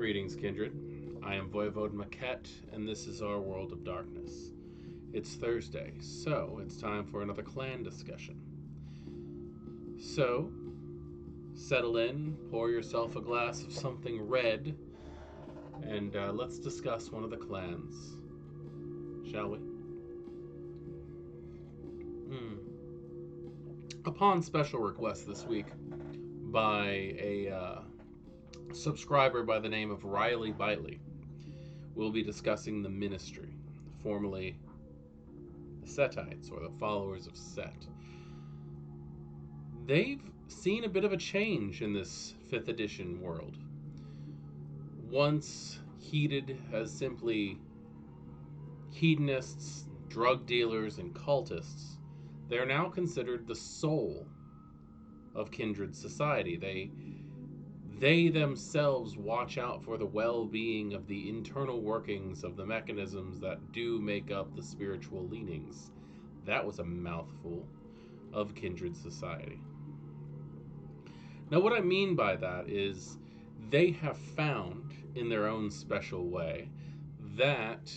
Greetings, kindred. I am Voivode Maquette, and this is our World of Darkness. It's Thursday, so it's time for another clan discussion. So, settle in, pour yourself a glass of something red, and let's discuss one of the clans, shall we? Upon special request this week by a subscriber by the name of Riley Bitely, we'll be discussing the Ministry, formerly the Setites, or the followers of Set. They've seen a bit of a change in this 5th edition world. Once heated as simply hedonists, drug dealers, and cultists, they're now considered the soul of kindred society. They themselves watch out for the well-being of the internal workings of the mechanisms that do make up the spiritual leanings. That was a mouthful of kindred society. Now, what I mean by that is they have found, in their own special way, that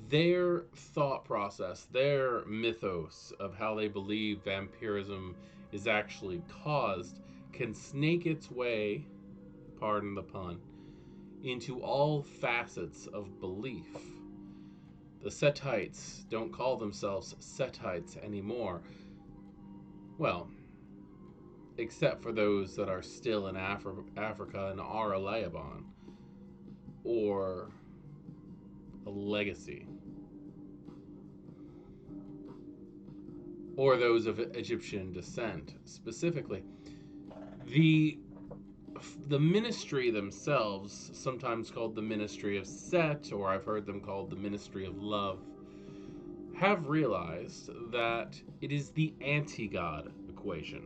their thought process, their mythos of how they believe vampirism is actually caused, can snake its way, pardon the pun, into all facets of belief. The Setites don't call themselves Setites anymore. Well, except for those that are still in Africa and are a Laban, or a legacy, or those of Egyptian descent specifically. The ministry themselves, sometimes called the Ministry of Set, or I've heard them called the Ministry of Love, have realized that it is the anti-God equation.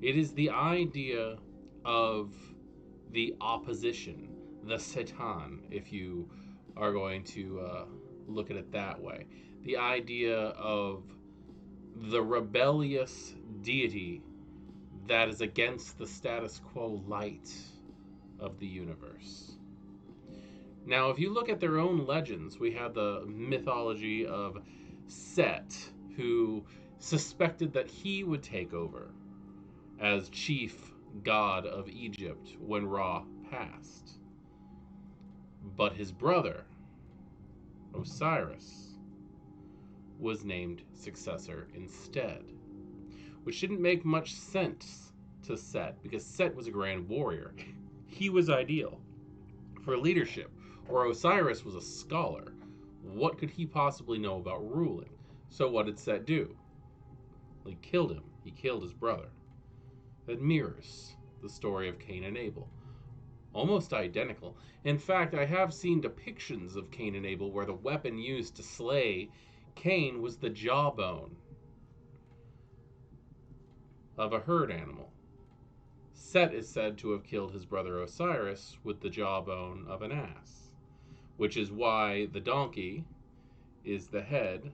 It is the idea of the opposition, the Satan, if you are going to look at it that way. The idea of the rebellious deity that is against the status quo light of the universe. Now, if you look at their own legends, we have the mythology of Set, who suspected that he would take over as chief god of Egypt when Ra passed. But his brother, Osiris, was named successor instead, which didn't make much sense to Set, because Set was a grand warrior. He was ideal for leadership, or Osiris was a scholar. What could he possibly know about ruling? So what did Set do? He killed him. He killed his brother. That mirrors the story of Cain and Abel. Almost identical. In fact, I have seen depictions of Cain and Abel where the weapon used to slay Cain was the jawbone of a herd animal. Set is said to have killed his brother Osiris with the jawbone of an ass, which is why the donkey is the head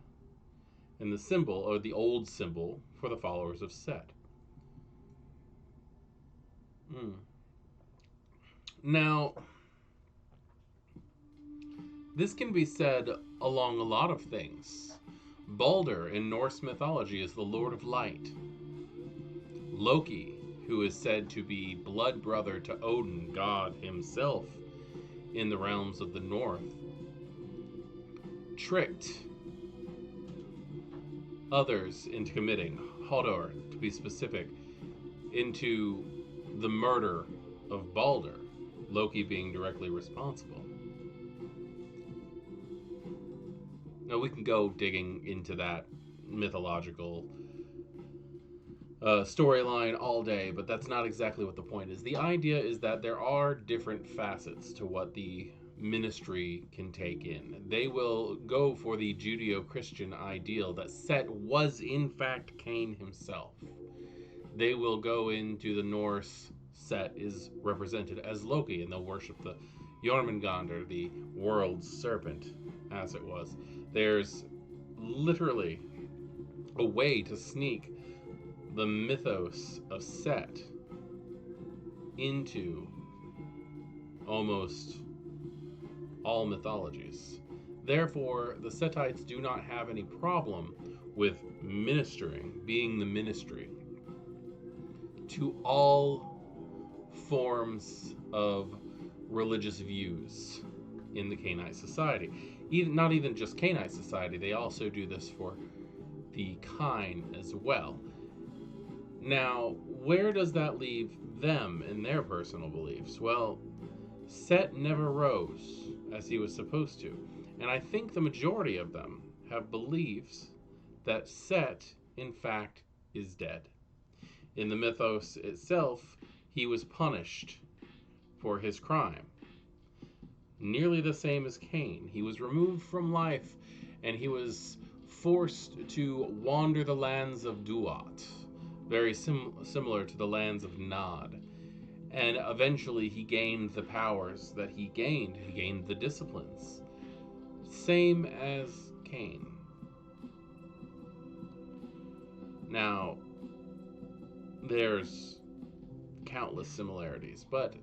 and the symbol, or the old symbol, for the followers of Set. Now, this can be said along a lot of things. Balder in Norse mythology is the Lord of Light. Loki, who is said to be blood brother to Odin, God himself, in the realms of the north, tricked others into committing, Hodor to be specific, into the murder of Balder, Loki being directly responsible. Now, we can go digging into that mythological storyline all day, but that's not exactly what the point is. The idea is that there are different facets to what the ministry can take in. They will go for the Judeo-Christian ideal that Set was in fact Cain himself. They will go into the Norse. Set is represented as Loki, and they'll worship the Jormungandr, the world's serpent, as it was. There's literally a way to sneak the mythos of Set into almost all mythologies. Therefore, the Setites do not have any problem with ministering, being the ministry, to all forms of religious views in the Cainite society. Not even just Cainite society, they also do this for the kine as well. Now, where does that leave them in their personal beliefs? Well, Set never rose as he was supposed to, and I think the majority of them have beliefs that Set, in fact, is dead. In the mythos itself, he was punished for his crime. Nearly the same as Cain. He was removed from life, and he was forced to wander the lands of Duat, very similar to the lands of Nod. And eventually he gained the powers that he gained. He gained the disciplines. Same as Cain. Now, there's countless similarities, but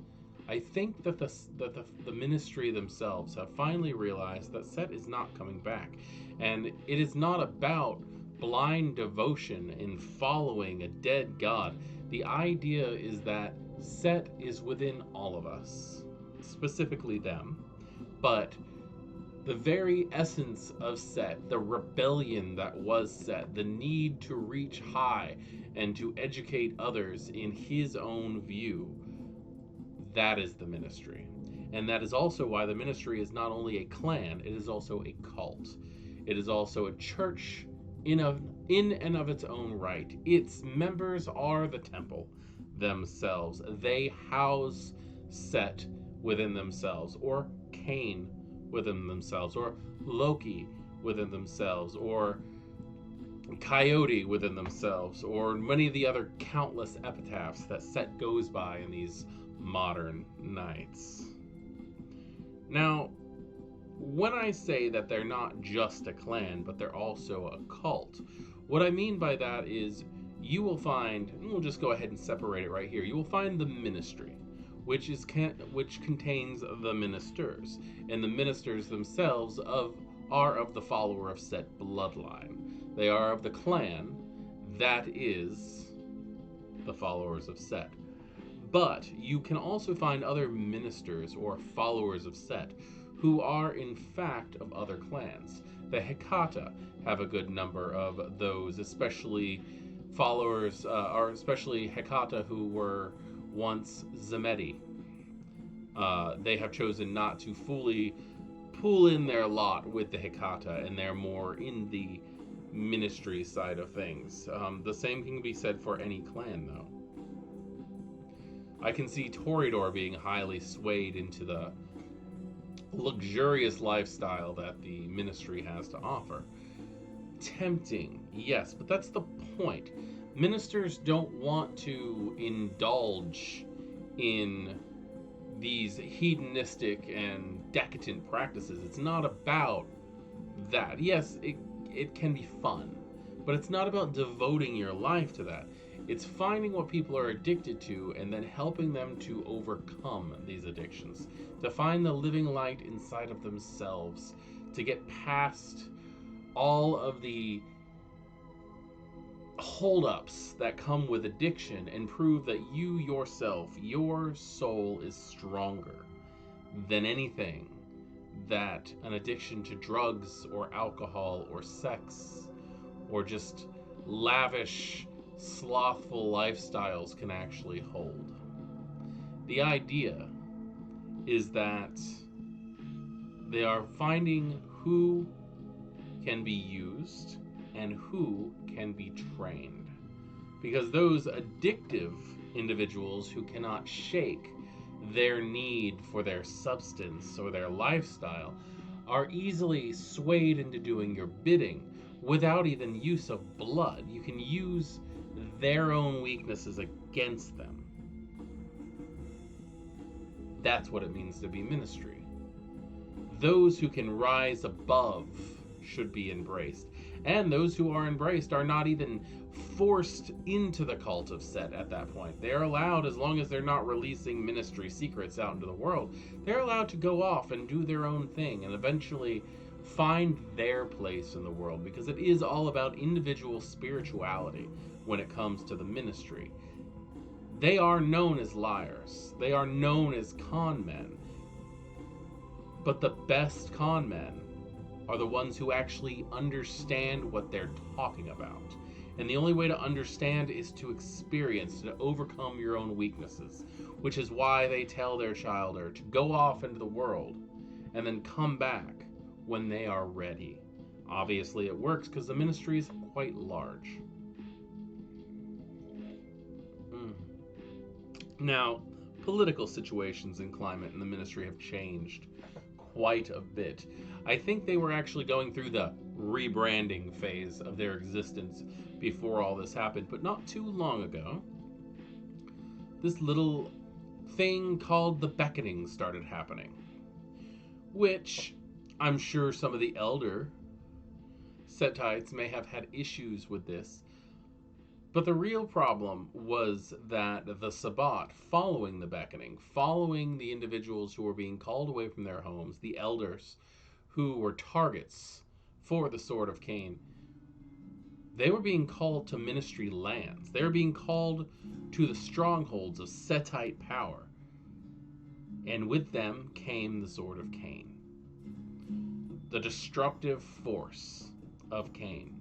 I think that the ministry themselves have finally realized that Set is not coming back. And it is not about blind devotion in following a dead god. The idea is that Set is within all of us, specifically them, but the very essence of Set, the rebellion that was Set, the need to reach high and to educate others in his own view, that is the ministry. And that is also why the ministry is not only a clan, it is also a cult. It is also a church in and of its own right. Its members are the temple themselves. They house Set within themselves, or Cain within themselves, or Loki within themselves, or Coyote within themselves, or many of the other countless epitaphs that Set goes by in these modern nights. Now, when I say that they're not just a clan, but they're also a cult, what I mean by that is you will find, and we'll just go ahead and separate it right here, you will find the ministry, which contains the ministers, and the ministers themselves are of the follower of Set bloodline. They are of the clan that is the followers of Set. But you can also find other ministers or followers of Set who are in fact of other clans. The Hecata have a good number of those, especially followers, or especially Hecata who were once Zemeti. They have chosen not to fully pull in their lot with the Hecata, and they're more in the ministry side of things. The same can be said for any clan, though. I can see Toreador being highly swayed into the luxurious lifestyle that the ministry has to offer. Tempting, yes, but that's the point. Ministers don't want to indulge in these hedonistic and decadent practices. It's not about that. Yes, it can be fun, but it's not about devoting your life to that. It's finding what people are addicted to and then helping them to overcome these addictions, to find the living light inside of themselves, to get past all of the holdups that come with addiction and prove that you yourself, your soul, is stronger than anything that an addiction to drugs or alcohol or sex or just lavish, slothful lifestyles can actually hold. The idea is that they are finding who can be used and who can be trained. Because those addictive individuals who cannot shake their need for their substance or their lifestyle are easily swayed into doing your bidding without even use of blood. You can use their own weaknesses against them. That's what it means to be ministry. Those who can rise above should be embraced. And those who are embraced are not even forced into the cult of Set at that point. They're allowed, as long as they're not releasing ministry secrets out into the world, they're allowed to go off and do their own thing and eventually find their place in the world, because it is all about individual spirituality when it comes to the ministry. They are known as liars. They are known as con men. But the best con men are the ones who actually understand what they're talking about. And the only way to understand is to experience, to overcome your own weaknesses, which is why they tell their child to go off into the world and then come back when they are ready. Obviously it works because the ministry is quite large. Now, political situations and climate in the ministry have changed quite a bit. I think they were actually going through the rebranding phase of their existence before all this happened, but not too long ago, this little thing called the Beckoning started happening, which I'm sure some of the elder Setites may have had issues with this. But the real problem was that the Sabbat, following the Beckoning, following the individuals who were being called away from their homes, the elders who were targets for the Sword of Cain, they were being called to ministry lands. They were being called to the strongholds of Setite power. And with them came the Sword of Cain, the destructive force of Cain.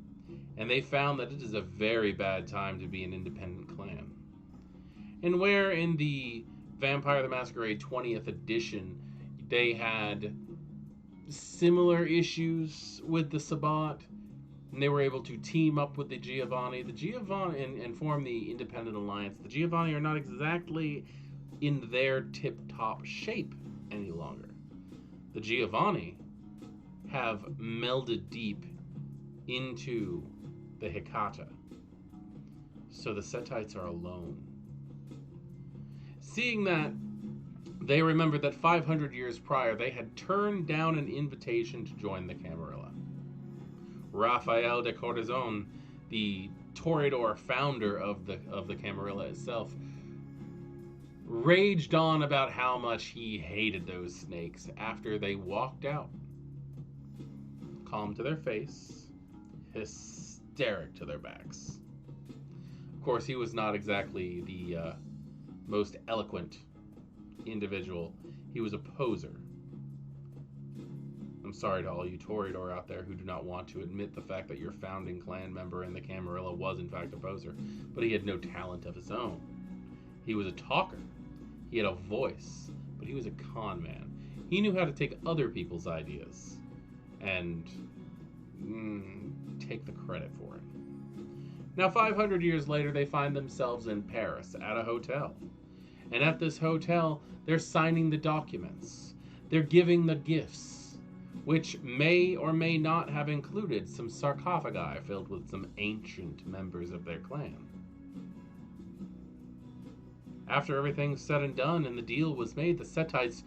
And they found that it is a very bad time to be an independent clan. And where in the Vampire the Masquerade 20th edition they had similar issues with the Sabbat, and they were able to team up with the Giovanni and form the Independent Alliance. The Giovanni are not exactly in their tip-top shape any longer. The Giovanni have melded deep into the Hecata. So the Setites are alone. Seeing that, they remembered that 500 years prior they had turned down an invitation to join the Camarilla. Raphael de Corazon, the Toreador founder of the Camarilla itself, raged on about how much he hated those snakes after they walked out, calm to their face, hysteric to their backs. Of course, he was not exactly the most eloquent individual. He was a poser. I'm sorry to all you Toreador out there who do not want to admit the fact that your founding clan member in the Camarilla was in fact a poser, but he had no talent of his own. He was a talker. He had a voice, but he was a con man. He knew how to take other people's ideas and take the credit for it. Now, 500 years later, they find themselves in Paris at a hotel. And at this hotel, they're signing the documents. They're giving the gifts, which may or may not have included some sarcophagi filled with some ancient members of their clan. After everything's said and done and the deal was made, the Setites,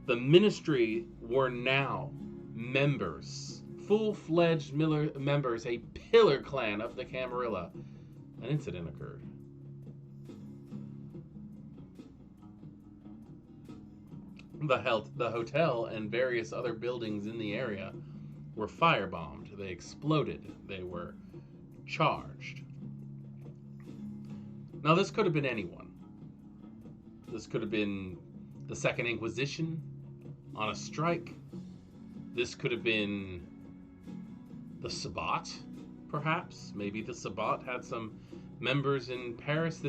the ministry, were now members, full-fledged members, a pillar clan of the Camarilla. An incident occurred. The hotel and various other buildings in the area were firebombed. They exploded. They were charged. Now, this could have been anyone. This could have been the Second Inquisition on a strike. This could have been the Sabbat, perhaps. Maybe the Sabbat had some members in Paris.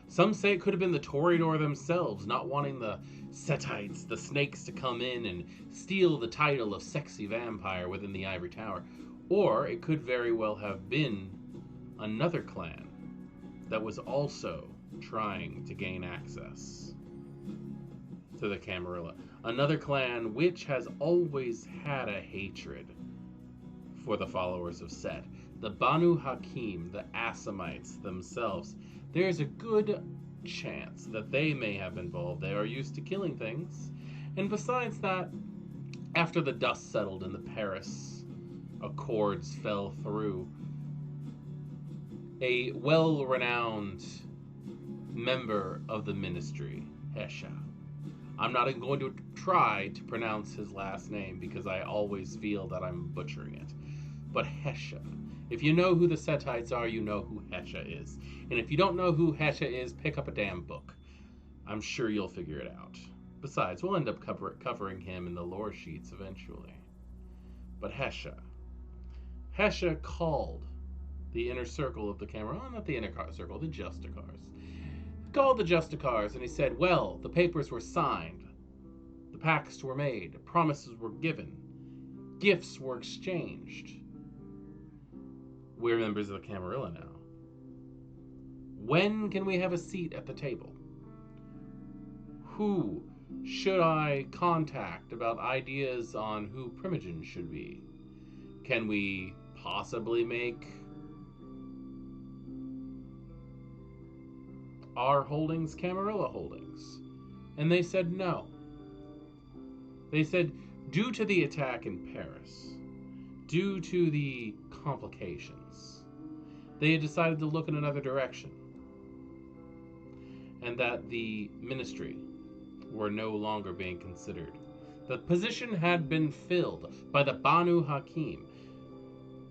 Some say it could have been the Toreador themselves, not wanting the Setites, the snakes, to come in and steal the title of sexy vampire within the Ivory Tower. Or it could very well have been another clan that was also trying to gain access to the Camarilla. Another clan which has always had a hatred for the followers of Set. The Banu Hakim, the Assamites themselves. There's a good chance that they may have involved. They are used to killing things. And besides that, after the dust settled in the Paris accords fell through. A well-renowned member of the ministry, Hesha. I'm not even going to try to pronounce his last name because I always feel that I'm butchering it. But Hesha. If you know who the Setites are, you know who Hesha is. And if you don't know who Hesha is, pick up a damn book. I'm sure you'll figure it out. Besides, we'll end up covering him in the lore sheets eventually. But Hesha called the inner circle of the Camarilla, not the inner circle, the Justicars. Called the Justicars, and he said, well, the papers were signed, the pacts were made, promises were given, gifts were exchanged. We're members of the Camarilla now. When can we have a seat at the table? Who should I contact about ideas on who Primogen should be? Can we possibly make our holdings Camarilla holdings? And they said no. They said, due to the attack in Paris, due to the complications, they had decided to look in another direction. And that the ministry were no longer being considered. The position had been filled by the Banu Hakim.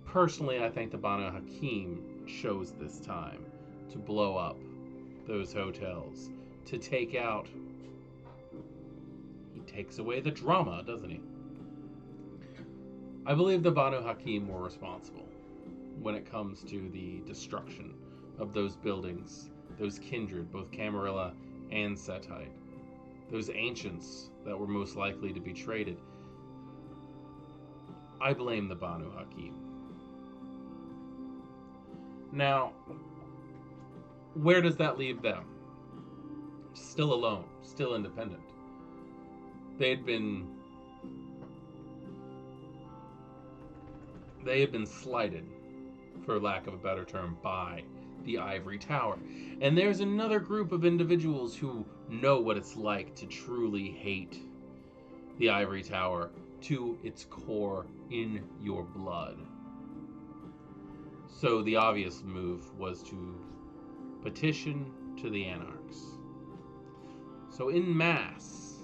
Personally, I think the Banu Hakim chose this time to blow up those hotels, to take out... He takes away the drama, doesn't he? I believe the Banu Hakim were responsible when it comes to the destruction of those buildings, those kindred, both Camarilla and Setite, those ancients that were most likely to be traded. I blame the Banu Hakim. Now, where does that leave them? Still alone, still independent. They had been slighted, for lack of a better term, by the Ivory Tower. And there's another group of individuals who know what it's like to truly hate the Ivory Tower to its core, in your blood. So the obvious move was to petition to the Anarchs. So in mass,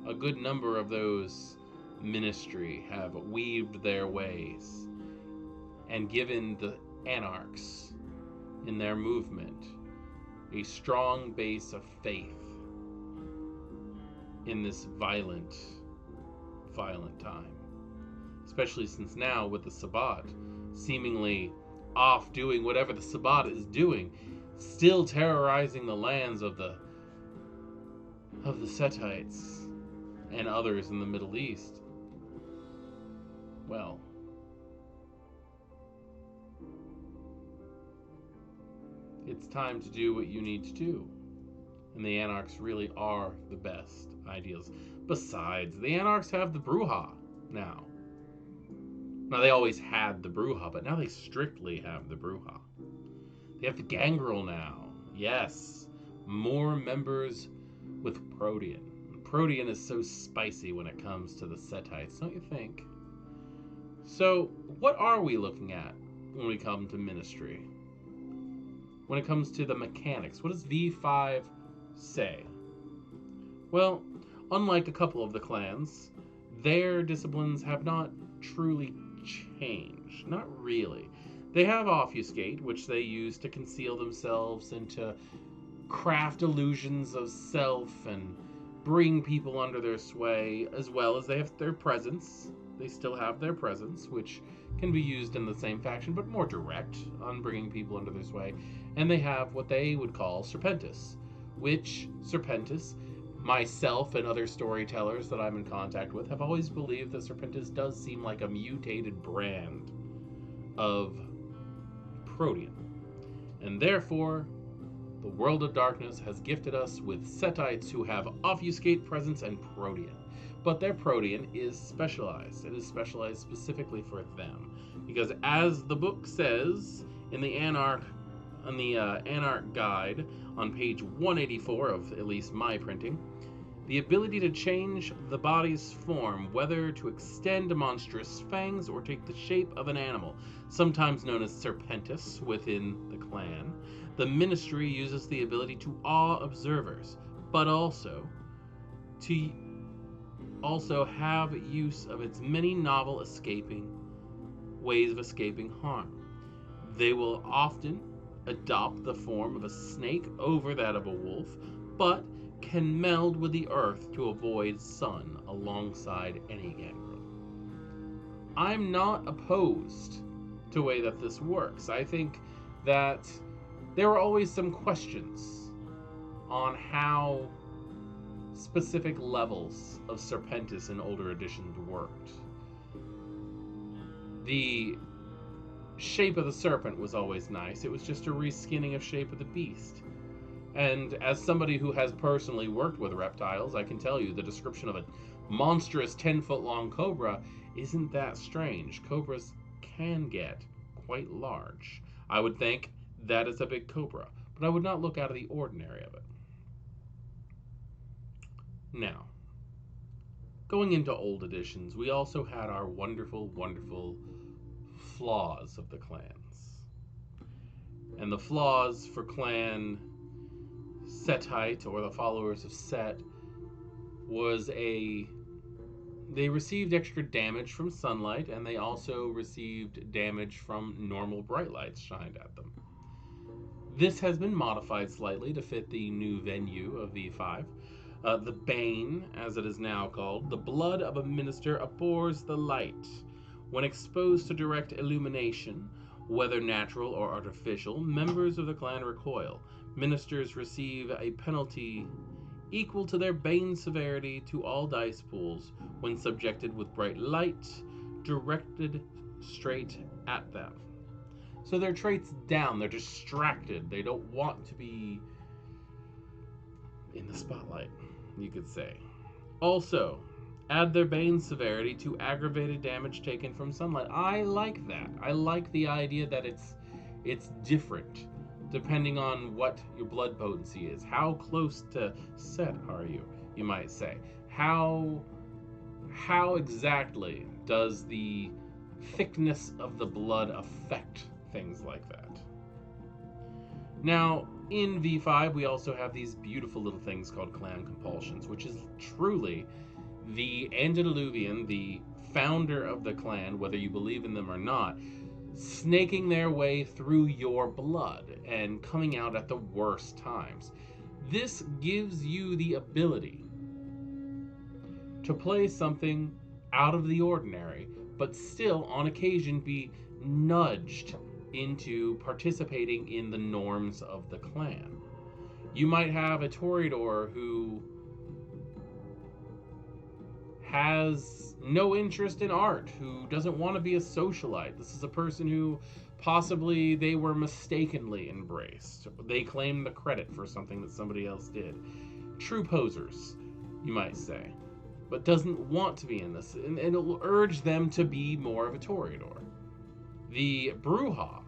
a good number of those ministry have weaved their ways and given the Anarchs in their movement a strong base of faith in this violent time. Especially since now, with the Sabbat seemingly off doing whatever the Sabbat is doing, still terrorizing the lands of the Setites and others in the Middle East. Well, it's time to do what you need to do. And the Anarchs really are the best ideals. Besides, the Anarchs have the Bruja now. Now, they always had the Bruja, but now they strictly have the Bruja. They have the Gangrel now. Yes, more members with Protean. Protean is so spicy when it comes to the Setites, don't you think? So, what are we looking at when we come to ministry? When it comes to the mechanics, what does V5 say? Well, unlike a couple of the clans, their disciplines have not truly changed. Not really. They have Obfuscate, which they use to conceal themselves and to craft illusions of self and bring people under their sway, as well as they have their presence. They still have their presence, which can be used in the same faction, but more direct on bringing people under their sway. And they have what they would call Serpentis, which Serpentis, myself and other storytellers that I'm in contact with, have always believed that Serpentis does seem like a mutated brand of Protean. And therefore, the World of Darkness has gifted us with Setites who have Obfuscate, Presence, and Protean. But their Protean is specialized. It is specialized specifically for them. Because as the book says in the Anarch Guide on page 184 of at least my printing, The ability to change the body's form, whether to extend monstrous fangs or take the shape of an animal, sometimes known as Serpentis within the clan. The ministry uses the ability to awe observers, but also to have use of its many novel ways of escaping harm. They will often adopt the form of a snake over that of a wolf, but can meld with the earth to avoid sun alongside any gangrel. I'm not opposed to the way that this works. I think that there are always some questions on how specific levels of Serpentis in older editions worked. The shape of the serpent was always nice. It was just a reskinning of shape of the beast. And as somebody who has personally worked with reptiles, I can tell you the description of a monstrous 10-foot long cobra isn't that strange. Cobras can get quite large. I would think that is a big cobra, but I would not look out of the ordinary of it. Now, going into old editions, we also had our wonderful, wonderful flaws of the clans. And the flaws for clan Setite, or the followers of Set, they received extra damage from sunlight, and they also received damage from normal bright lights shined at them. This has been modified slightly to fit the new venue of V5. The Bane, as it is now called, the blood of a minister abhors the light. When exposed to direct illumination, whether natural or artificial, members of the clan recoil. Ministers receive a penalty equal to their Bane severity to all dice pools when subjected with bright light directed straight at them. So their trait's down, they're distracted, they don't want to be in the spotlight, you could say. Also, add their Bane severity to aggravated damage taken from sunlight. I like that. I like the idea that it's different depending on what your blood potency is. How close to Set are you, you might say? How exactly does the thickness of the blood affect things like that? Now, in V5, we also have these beautiful little things called clan compulsions, which is truly the antediluvian, the founder of the clan, whether you believe in them or not, snaking their way through your blood and coming out at the worst times. This gives you the ability to play something out of the ordinary, but still on occasion be nudged into participating in the norms of the clan. You might have a Toreador who has no interest in art, who doesn't want to be a socialite. This is a person who possibly they were mistakenly embraced. They claim the credit for something that somebody else did. True posers, you might say, but doesn't want to be in this, and it'll urge them to be more of a Toreador. The Bruja,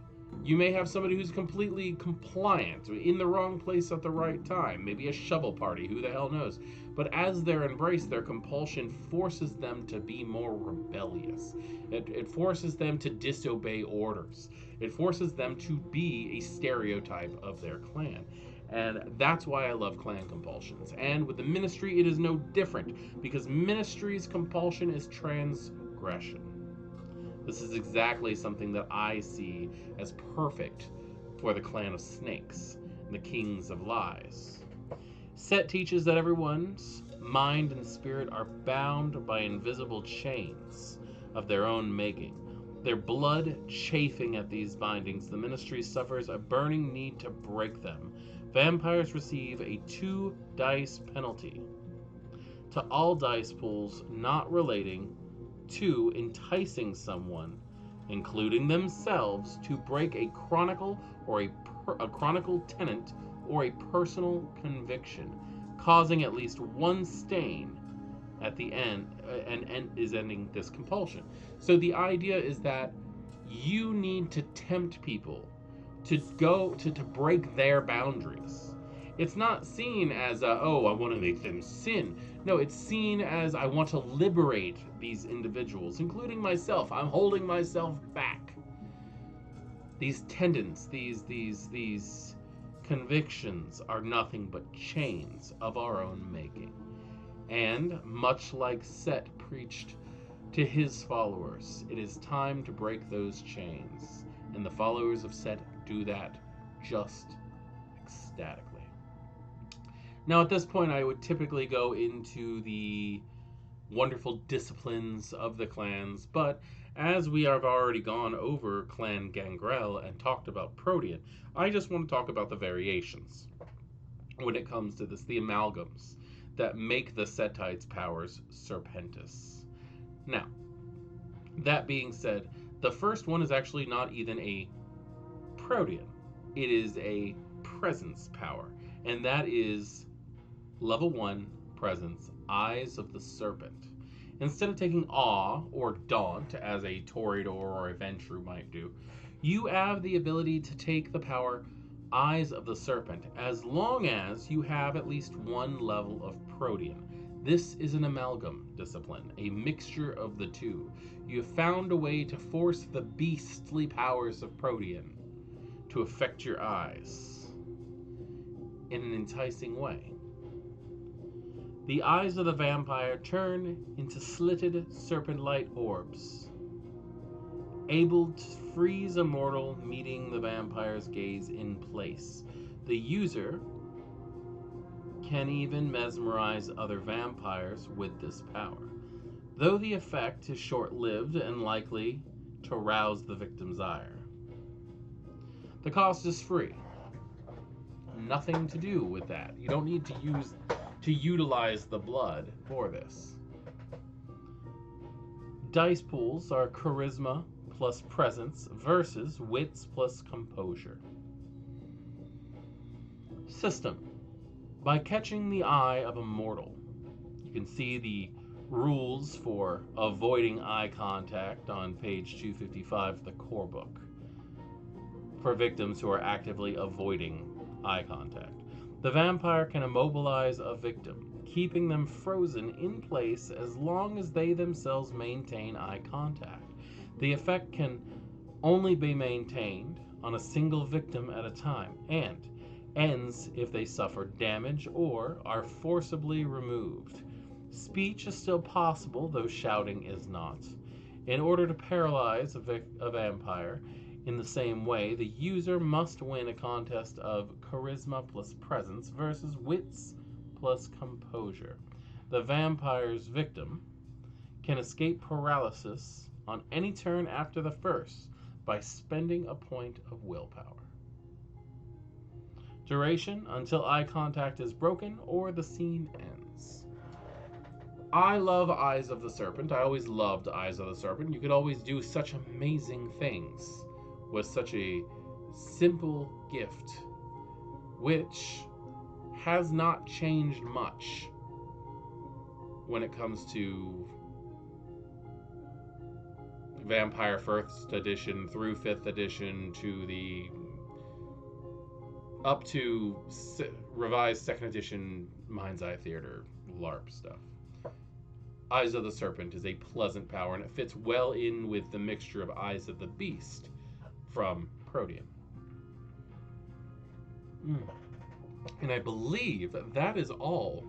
you may have somebody who's completely compliant, in the wrong place at the right time, maybe a shovel party, who the hell knows. But as they're embraced, their compulsion forces them to be more rebellious. It forces them to disobey orders. It forces them to be a stereotype of their clan. And that's why I love clan compulsions. And with the ministry, it is no different, because ministry's compulsion is transgression. This is exactly something that I see as perfect for the clan of snakes, the kings of lies. Set teaches that everyone's mind and spirit are bound by invisible chains of their own making. Their blood chafing at these bindings, the ministry suffers a burning need to break them. Vampires receive a 2 dice penalty to all dice pools not relating to enticing someone, including themselves, to break a chronicle or a chronicle tenant or a personal conviction, causing at least one stain at the end, and is ending this compulsion. So the idea is that you need to tempt people to go to break their boundaries. It's not seen as oh, I want to make them sin. No, it's seen as I want to liberate these individuals, including myself. I'm holding myself back. These tendons, these convictions are nothing but chains of our own making. And much like Set preached to his followers, it is time to break those chains. And the followers of Set do that just ecstatically. Now, at this point, I would typically go into the wonderful disciplines of the clans, but as we have already gone over Clan Gangrel and talked about Protean, I just want to talk about the variations when it comes to this, the amalgams that make the Setites' powers serpentous. Now, that being said, the first one is actually not even a Protean. It is a presence power, and that is level 1 presence, Eyes of the Serpent. Instead of taking Awe or Daunt, as a Toreador or a Ventrue might do, you have the ability to take the power Eyes of the Serpent, as long as you have at least one level of Protean. This is an amalgam discipline, a mixture of the two. You have found a way to force the beastly powers of Protean to affect your eyes in an enticing way. The eyes of the vampire turn into slitted serpent-like orbs, able to freeze a mortal meeting the vampire's gaze in place. The user can even mesmerize other vampires with this power, though the effect is short-lived and likely to rouse the victim's ire. The cost is free. Nothing to do with that. You don't need to utilize the blood for this. Dice pools are charisma plus presence versus wits plus composure. System. By catching the eye of a mortal, you can see the rules for avoiding eye contact on page 255 of the core book for victims who are actively avoiding eye contact. The vampire can immobilize a victim, keeping them frozen in place as long as they themselves maintain eye contact. The effect can only be maintained on a single victim at a time and ends if they suffer damage or are forcibly removed. Speech is still possible, though shouting is not. In order to paralyze a vampire, in the same way, the user must win a contest of charisma plus presence versus wits plus composure. The vampire's victim can escape paralysis on any turn after the first by spending a point of willpower. Duration until eye contact is broken or the scene ends. I love Eyes of the Serpent. I always loved Eyes of the Serpent. You could always do such amazing things with such a simple gift, which has not changed much when it comes to Vampire 1st edition through 5th edition to the up to revised 2nd edition Mind's Eye Theater LARP stuff. Eyes of the Serpent is a pleasant power, and it fits well in with the mixture of Eyes of the Beast from Protean. And I believe that is all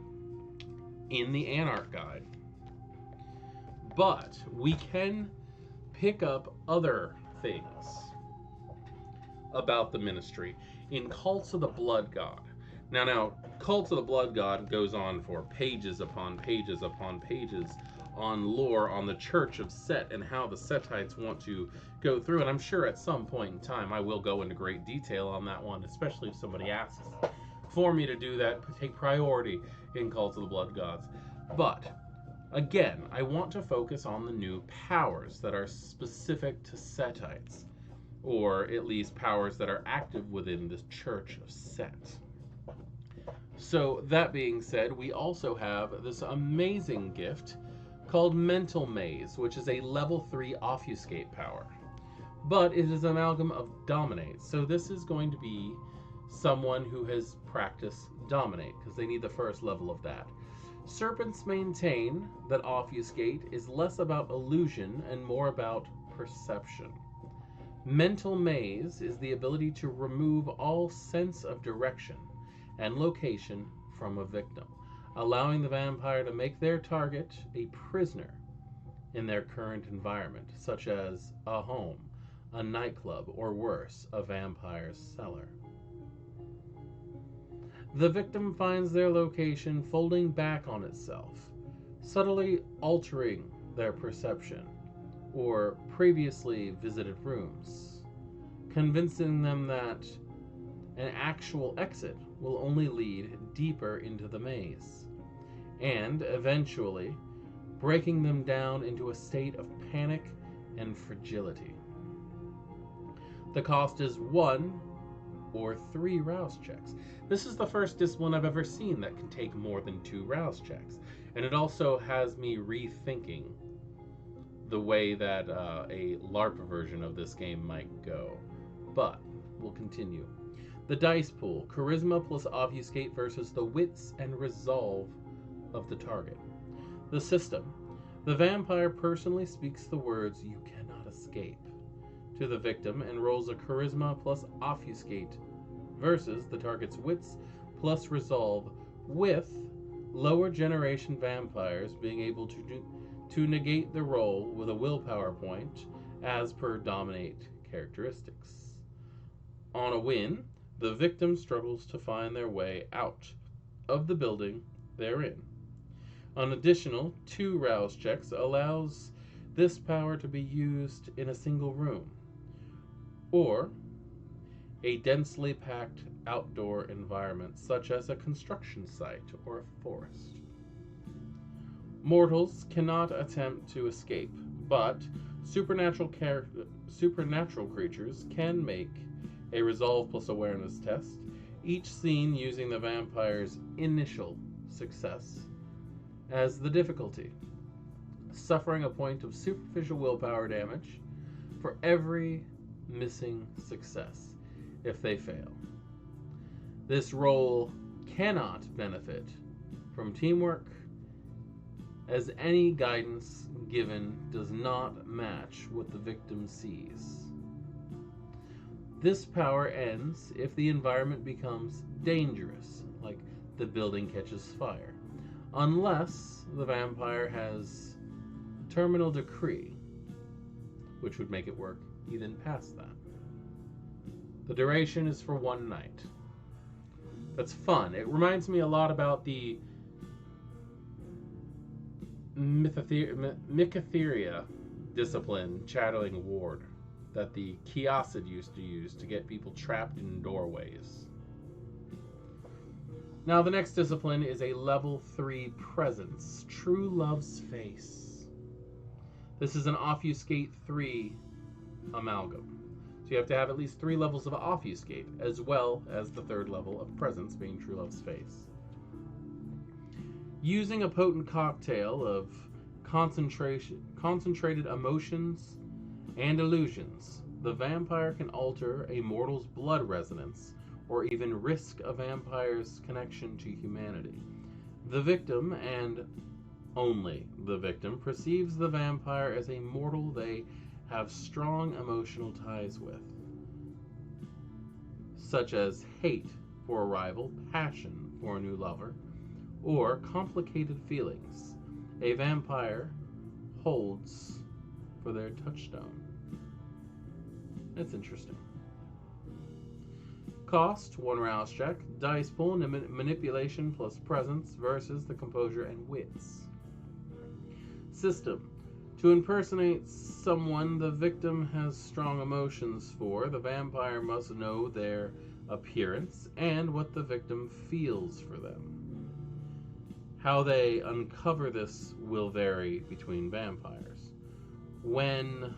in the Anarch guide. But we can pick up other things about the ministry in Cults of the Blood God. Now, Cults of the Blood God goes on for pages upon pages upon pages on lore on the Church of Set and how the Setites want to go through. And I'm sure at some point in time I will go into great detail on that one, especially if somebody asks for me to do that, take priority in Cults of the Blood Gods. But, again, I want to focus on the new powers that are specific to Setites, or at least powers that are active within the Church of Set. So, that being said, we also have this amazing gift called Mental Maze, which is a level 3 Offuscate power. But it is an amalgam of Dominate, so this is going to be someone who has practiced Dominate, because they need the first level of that. Serpents maintain that obfuscate is less about illusion and more about perception. Mental maze is the ability to remove all sense of direction and location from a victim, allowing the vampire to make their target a prisoner in their current environment, such as a home, a nightclub, or worse, a vampire's cellar. The victim finds their location folding back on itself, subtly altering their perception or previously visited rooms, convincing them that an actual exit will only lead deeper into the maze, and eventually breaking them down into a state of panic and fragility. The cost is 1 or 3 rouse checks. This is the first discipline I've ever seen that can take more than 2 rouse checks, and it also has me rethinking the way that a LARP version of this game might go. But we'll continue. The dice pool: charisma plus obfuscate versus the wits and resolve of the target. The system: the vampire personally speaks the words "you cannot escape" to the victim and rolls a charisma plus obfuscate versus the target's wits plus resolve, with lower generation vampires being able to negate the roll with a willpower point as per dominate characteristics. On a win, the victim struggles to find their way out of the building they're in. An additional 2 rouse checks allows this power to be used in a single room or a densely packed outdoor environment such as a construction site or a forest. Mortals cannot attempt to escape, but supernatural creatures can make a resolve plus awareness test, each seen using the vampire's initial success as the difficulty, suffering a point of superficial willpower damage for every missing success if they fail. This roll cannot benefit from teamwork, as any guidance given does not match what the victim sees. This power ends if the environment becomes dangerous, like the building catches fire, unless the vampire has terminal decree, which would make it work even past that. The duration is for 1 night. That's fun. It reminds me a lot about the Mycotheria discipline, Chatteling Ward, that the Chiasid used to use to get people trapped in doorways. Now the next discipline is a level 3 presence, True Love's Face. This is an obfuscate 3 amalgam. So you have to have at least 3 levels of obfuscate, as well as the 3rd level of presence being True Love's Face. Using a potent cocktail of concentrated emotions and illusions, the vampire can alter a mortal's blood resonance or even risk a vampire's connection to humanity. The victim, and only the victim, perceives the vampire as a mortal they have strong emotional ties with, such as hate for a rival, passion for a new lover, or complicated feelings a vampire holds for their touchstone. That's interesting. Cost: 1 rouse check. Dice pool: manipulation plus presence versus the composure and wits. System: to impersonate someone the victim has strong emotions for, the vampire must know their appearance and what the victim feels for them. How they uncover this will vary between vampires. When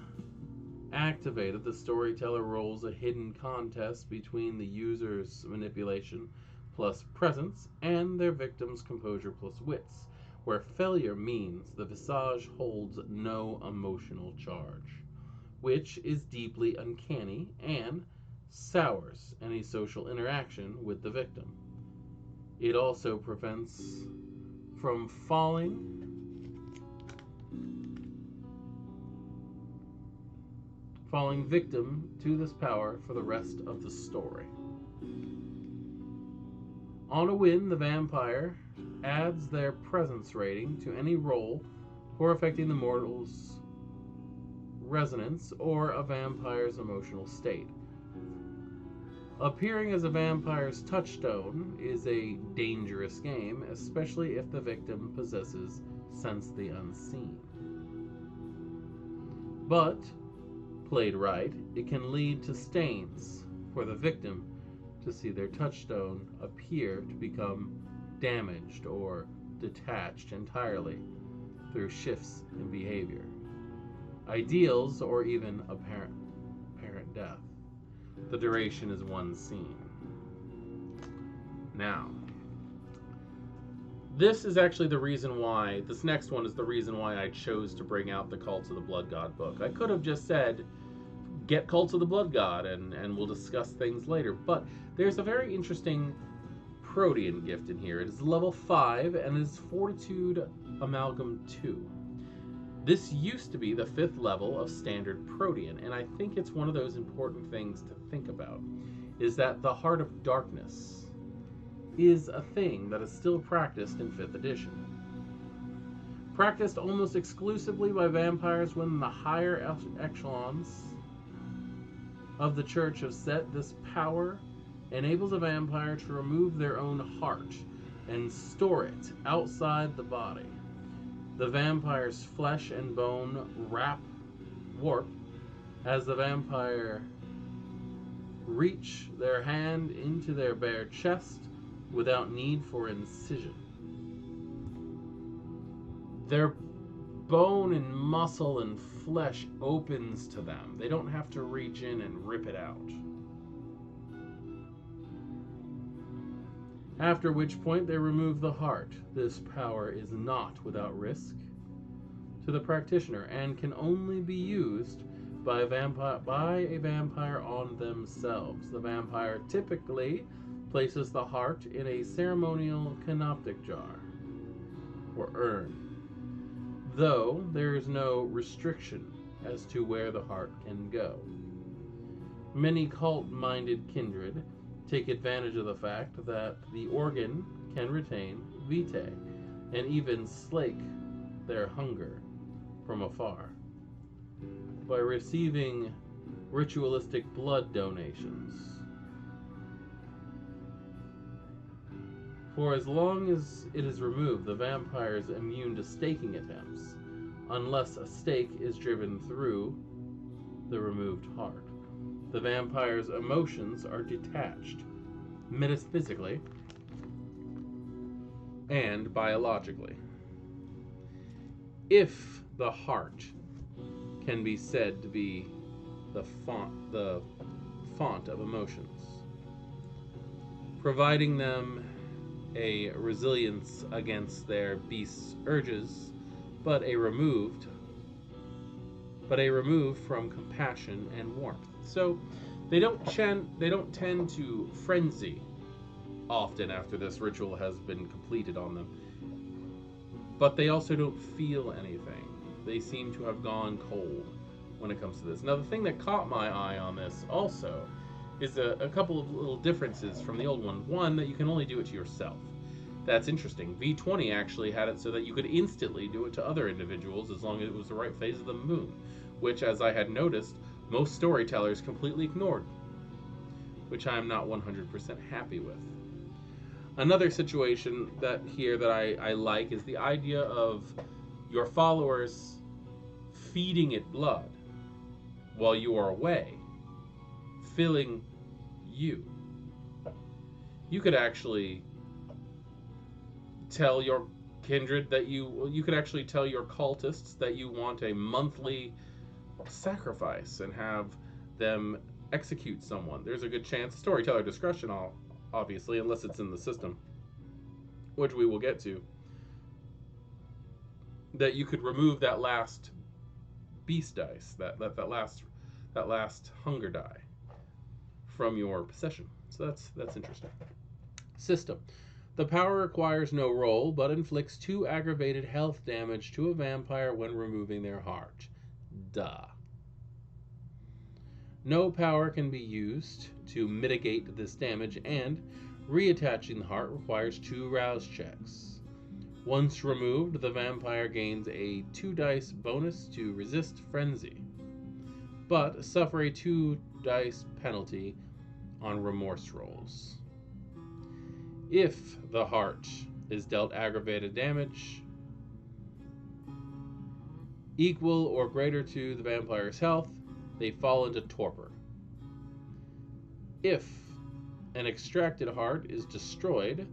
activated, the storyteller rolls a hidden contest between the user's manipulation plus presence and their victim's composure plus wits, where failure means the visage holds no emotional charge, which is deeply uncanny and sours any social interaction with the victim. It also prevents from falling victim to this power for the rest of the story. On a win, the vampire adds their presence rating to any roll for affecting the mortal's resonance or a vampire's emotional state. Appearing as a vampire's touchstone is a dangerous game, especially if the victim possesses sense the unseen. But, played right, it can lead to stains for the victim to see their touchstone appear to become damaged or detached entirely through shifts in behavior, ideals, or even apparent death. The duration is one scene. Now, this is actually the reason why, this next one is the reason why I chose to bring out the Cult of the Blood God book. I could have just said, get Cult of the Blood God, and we'll discuss things later, but there's a very interesting Protean gift in here. It is level 5 and is Fortitude Amalgam 2. This used to be the 5th level of standard Protean, and I think it's one of those important things to think about, is that the Heart of Darkness is a thing that is still practiced in 5th edition. Practiced almost exclusively by vampires within the higher echelons of the Church of Set, this power enables a vampire to remove their own heart and store it outside the body. The vampire's flesh and bone warp as the vampire reach their hand into their bare chest without need for incision. Their bone and muscle and flesh opens to them. They don't have to reach in and rip it out. After which point they remove the heart. This power is not without risk to the practitioner and can only be used by a vampire on themselves. The vampire typically places the heart in a ceremonial canoptic jar or urn, though there is no restriction as to where the heart can go. Many cult-minded kindred take advantage of the fact that the organ can retain vitae and even slake their hunger from afar by receiving ritualistic blood donations. For as long as it is removed, the vampire is immune to staking attempts, unless a stake is driven through the removed heart. The vampire's emotions are detached, metaphysically and biologically. If the heart can be said to be the font of emotions, providing them a resilience against their beast's urges, but a removed from compassion and warmth. So they don't tend to frenzy often after this ritual has been completed on them. But they also don't feel anything. They seem to have gone cold when it comes to this. Now, the thing that caught my eye on this also is a couple of little differences from the old one. One, that you can only do it to yourself. That's interesting. V20 actually had it so that you could instantly do it to other individuals as long as it was the right phase of the moon, which, as I had noticed, most storytellers completely ignored, which I am not 100% happy with. Another situation that I like is the idea of your followers feeding it blood while you are away, filling you. You could actually tell your kindred that you could actually tell your cultists that you want a monthly sacrifice and have them execute someone. There's a good chance, storyteller discretion, obviously, unless it's in the system, which we will get to, that you could remove that last beast dice, that last hunger die from your possession. So that's interesting. System. The power requires no roll, but inflicts 2 aggravated health damage to a vampire when removing their heart. Duh. No power can be used to mitigate this damage, and reattaching the heart requires 2 rouse checks. Once removed, the vampire gains a 2 dice bonus to resist frenzy, but suffer a 2 dice penalty on remorse rolls. If the heart is dealt aggravated damage equal or greater to the vampire's health, they fall into torpor. If an extracted heart is destroyed,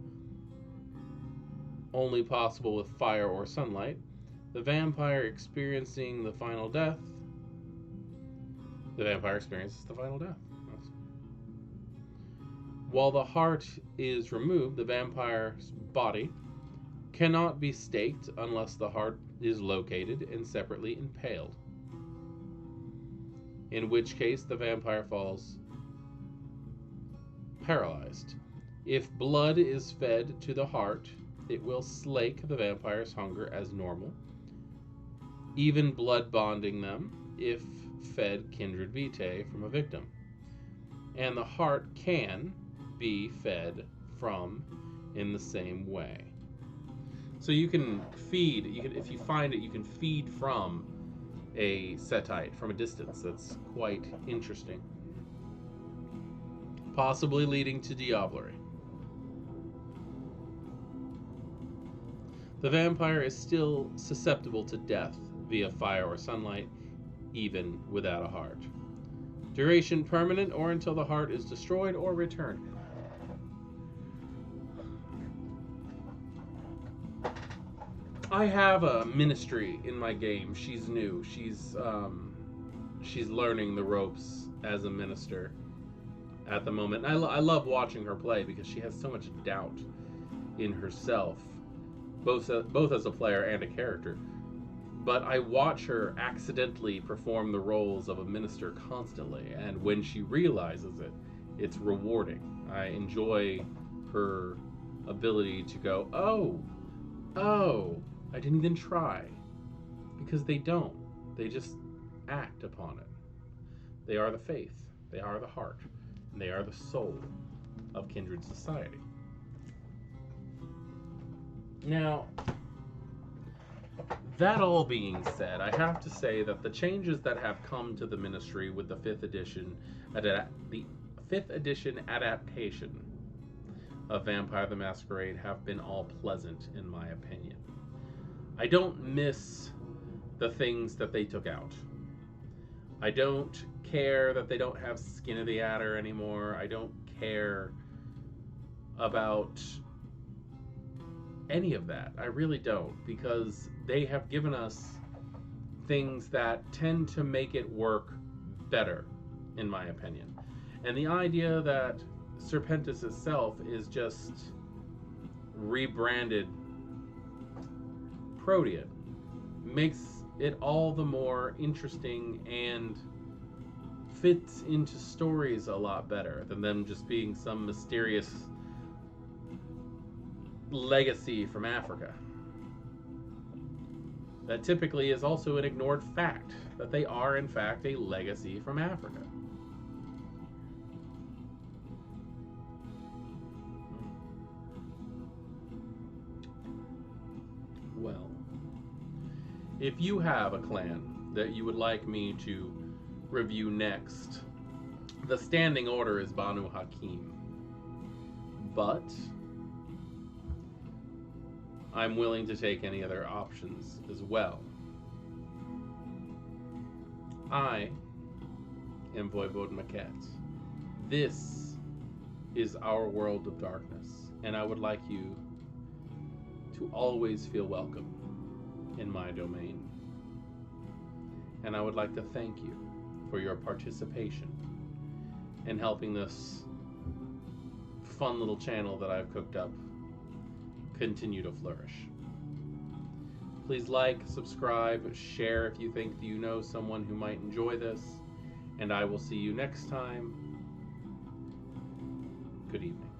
only possible with fire or sunlight, the vampire experiences the final death. While the heart is removed, the vampire's body cannot be staked unless the heart is located and separately impaled, in which case the vampire falls paralyzed. If blood is fed to the heart, it will slake the vampire's hunger as normal, even blood bonding them if fed kindred vitae from a victim. And the heart can be fed from in the same way. So you can feed, if you find it, you can feed from a setite from a distance. That's quite interesting. Possibly leading to diablerie. The vampire is still susceptible to death via fire or sunlight, even without a heart. Duration permanent or until the heart is destroyed or returned. I have a ministry in my game. She's new. She's learning the ropes as a minister at the moment. I love watching her play because she has so much doubt in herself, both as a player and a character. But I watch her accidentally perform the roles of a minister constantly, and when she realizes it, it's rewarding. I enjoy her ability to go, oh, I didn't even try. Because they don't. They just act upon it. They are the faith. They are the heart. And they are the soul of kindred society. Now, that all being said, I have to say that the changes that have come to the ministry with the 5th edition adaptation of Vampire the Masquerade have been all pleasant, in my opinion. I don't miss the things that they took out. I don't care that they don't have Skin of the Adder anymore. I don't care about any of that. I really don't, because they have given us things that tend to make it work better, in my opinion. And the idea that Serpentis itself is just rebranded Protean makes it all the more interesting and fits into stories a lot better than them just being some mysterious legacy from Africa. That typically is also an ignored fact, that they are in fact a legacy from Africa. Well, if you have a clan that you would like me to review next, the standing order is Banu Hakim. But I'm willing to take any other options as well. I am Voivode Maquette. This is our world of darkness, and I would like you to always feel welcome in my domain. And I would like to thank you for your participation in helping this fun little channel that I've cooked up continue to flourish. Please like, subscribe, share if you think you know someone who might enjoy this, and I will see you next time. Good evening.